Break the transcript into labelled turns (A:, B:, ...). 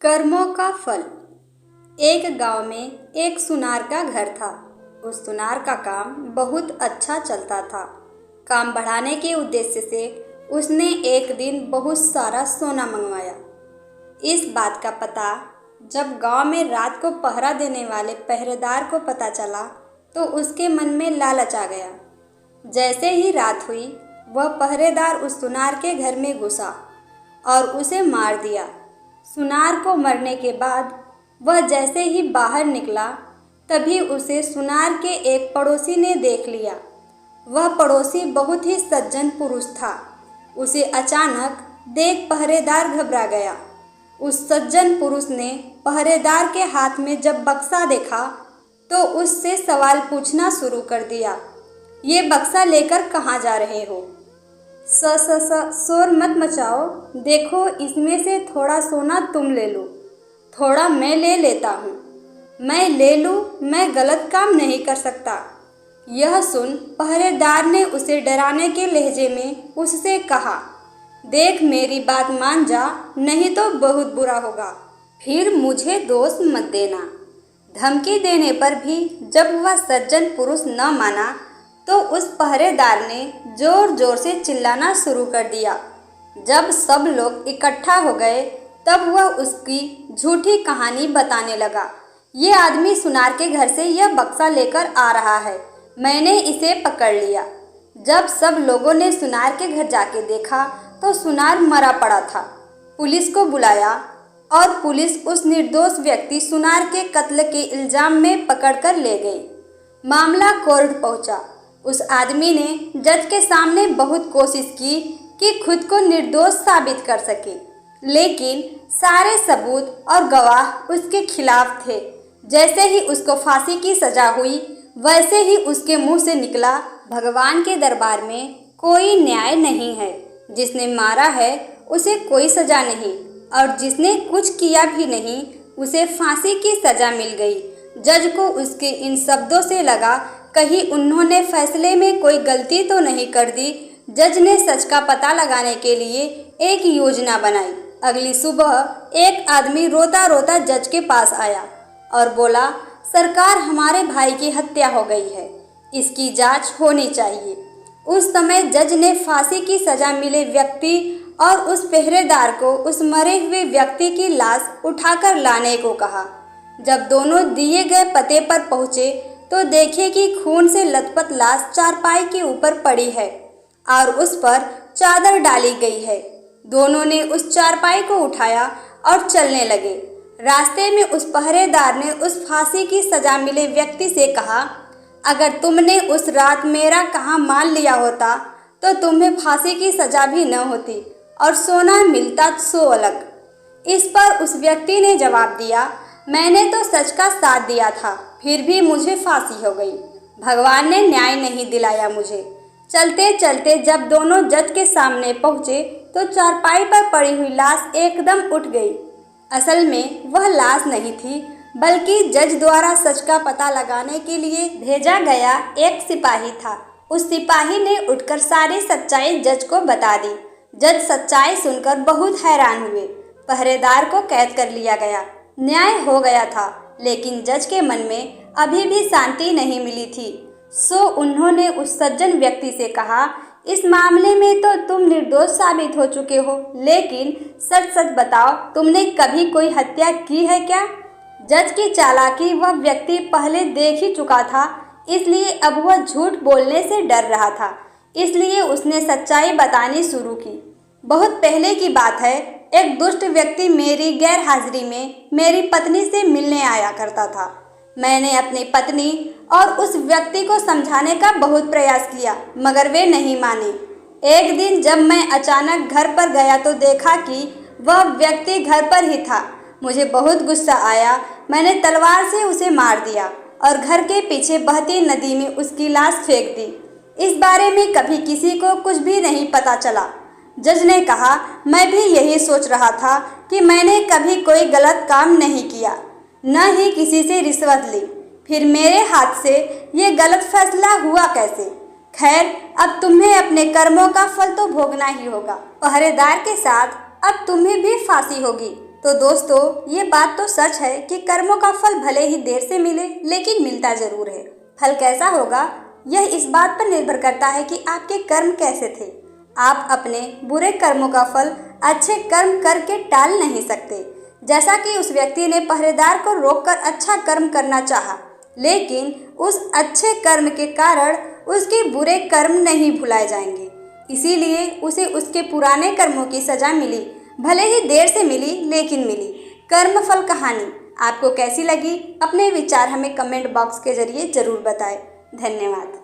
A: कर्मों का फल। एक गांव में एक सुनार का घर था। उस सुनार का काम बहुत अच्छा चलता था। काम बढ़ाने के उद्देश्य से उसने एक दिन बहुत सारा सोना मंगवाया। इस बात का पता जब गांव में रात को पहरा देने वाले पहरेदार को पता चला तो उसके मन में लालच आ गया। जैसे ही रात हुई वह पहरेदार उस सुनार के घर में घुसा और उसे मार दिया। सुनार को मरने के बाद वह जैसे ही बाहर निकला तभी उसे सुनार के एक पड़ोसी ने देख लिया। वह पड़ोसी बहुत ही सज्जन पुरुष था। उसे अचानक देख पहरेदार घबरा गया। उस सज्जन पुरुष ने पहरेदार के हाथ में जब बक्सा देखा तो उससे सवाल पूछना शुरू कर दिया। ये बक्सा लेकर कहाँ जा रहे हो? शोर मत मचाओ। देखो, इसमें से थोड़ा सोना तुम ले लो, थोड़ा मैं ले लेता हूँ। मैं ले लूँ, मैं गलत काम नहीं कर सकता। यह सुन पहरेदार ने उसे डराने के लहजे में उससे कहा, देख मेरी बात मान जा, नहीं तो बहुत बुरा होगा। फिर मुझे दोष मत देना। धमकी देने पर भी जब वह सज्जन पुरुष न माना तो उस पहरेदार ने जोर जोर से चिल्लाना शुरू कर दिया। जब सब लोग इकट्ठा हो गए तब वह उसकी झूठी कहानी बताने लगा। ये आदमी सुनार के घर से यह बक्सा लेकर आ रहा है, मैंने इसे पकड़ लिया। जब सब लोगों ने सुनार के घर जाके देखा तो सुनार मरा पड़ा था। पुलिस को बुलाया और पुलिस उस निर्दोष व्यक्ति सुनार के कत्ल के इल्जाम में पकड़कर ले गई। मामला कोर्ट पहुंचा। उस आदमी ने जज के सामने बहुत कोशिश की कि खुद को निर्दोष साबित कर सके, लेकिन सारे सबूत और गवाह उसके खिलाफ थे। जैसे ही उसको फांसी की सजा हुई वैसे ही उसके मुंह से निकला, भगवान के दरबार में कोई न्याय नहीं है। जिसने मारा है उसे कोई सजा नहीं और जिसने कुछ किया भी नहीं उसे फांसी की सजा मिल गई। जज को उसके इन शब्दों से लगा कहीं उन्होंने फैसले में कोई गलती तो नहीं कर दी। जज ने सच का पता लगाने के लिए एक योजना बनाई। अगली सुबह एक आदमी रोता रोता जज के पास आया और बोला, सरकार, हमारे भाई की हत्या हो गई है, इसकी जांच होनी चाहिए। उस समय जज ने फांसी की सजा मिले व्यक्ति और उस पहरेदार को उस मरे हुए व्यक्ति की लाश उठाकर लाने को कहा। जब दोनों दिए गए पते पर पहुंचे तो देखे कि खून से लथपथ लाश चारपाई के ऊपर पड़ी है और उस पर चादर डाली गई है। दोनों ने उस चारपाई को उठाया और चलने लगे। रास्ते में उस पहरेदार ने उस फांसी की सजा मिले व्यक्ति से कहा, अगर तुमने उस रात मेरा कहाँ मान लिया होता तो तुम्हें फांसी की सजा भी न होती और सोना मिलता सो अलग। इस पर उस व्यक्ति ने जवाब दिया, मैंने तो सच का साथ दिया था, फिर भी मुझे फांसी हो गई। भगवान ने न्याय नहीं दिलाया मुझे। चलते चलते जब दोनों जज के सामने पहुंचे तो चारपाई पर पड़ी हुई लाश एकदम उठ गई। असल में वह लाश नहीं थी, बल्कि जज द्वारा सच का पता लगाने के लिए भेजा गया एक सिपाही था। उस सिपाही ने उठकर सारी सच्चाई जज को बता दी। जज सच्चाई सुनकर बहुत हैरान हुए। पहरेदार को कैद कर लिया गया। न्याय हो गया था, लेकिन जज के मन में अभी भी शांति नहीं मिली थी। सो उन्होंने उस सज्जन व्यक्ति से कहा, इस मामले में तो तुम निर्दोष साबित हो चुके हो, लेकिन सच सच बताओ, तुमने कभी कोई हत्या की है क्या? जज की चालाकी वह व्यक्ति पहले देख ही चुका था, इसलिए अब वह झूठ बोलने से डर रहा था। इसलिए उसने सच्चाई बतानी शुरू की। बहुत पहले की बात है, एक दुष्ट व्यक्ति मेरी गैर हाजिरी में मेरी पत्नी से मिलने आया करता था। मैंने अपनी पत्नी और उस व्यक्ति को समझाने का बहुत प्रयास किया, मगर वे नहीं माने। एक दिन जब मैं अचानक घर पर गया तो देखा कि वह व्यक्ति घर पर ही था। मुझे बहुत गुस्सा आया। मैंने तलवार से उसे मार दिया और घर के पीछे बहती नदी में उसकी लाश फेंक दी। इस बारे में कभी किसी को कुछ भी नहीं पता चला। जज ने कहा, मैं भी यही सोच रहा था कि मैंने कभी कोई गलत काम नहीं किया, न ही किसी से रिश्वत ली, फिर मेरे हाथ से ये गलत फैसला हुआ कैसे? खैर, अब तुम्हें अपने कर्मों का फल तो भोगना ही होगा। पहरेदार के साथ अब तुम्हें भी फांसी होगी। तो दोस्तों, ये बात तो सच है कि कर्मों का फल भले ही देर से मिले लेकिन मिलता जरूर है। फल कैसा होगा यह इस बात पर निर्भर करता है कि आपके कर्म कैसे थे। आप अपने बुरे कर्मों का फल अच्छे कर्म करके टाल नहीं सकते। जैसा कि उस व्यक्ति ने पहरेदार को रोककर अच्छा कर्म करना चाहा, लेकिन उस अच्छे कर्म के कारण उसके बुरे कर्म नहीं भुलाए जाएंगे, इसीलिए उसे उसके पुराने कर्मों की सजा मिली। भले ही देर से मिली लेकिन मिली। कर्मफल कहानी आपको कैसी लगी? अपने विचार हमें कमेंट बॉक्स के जरिए जरूर बताएं। धन्यवाद।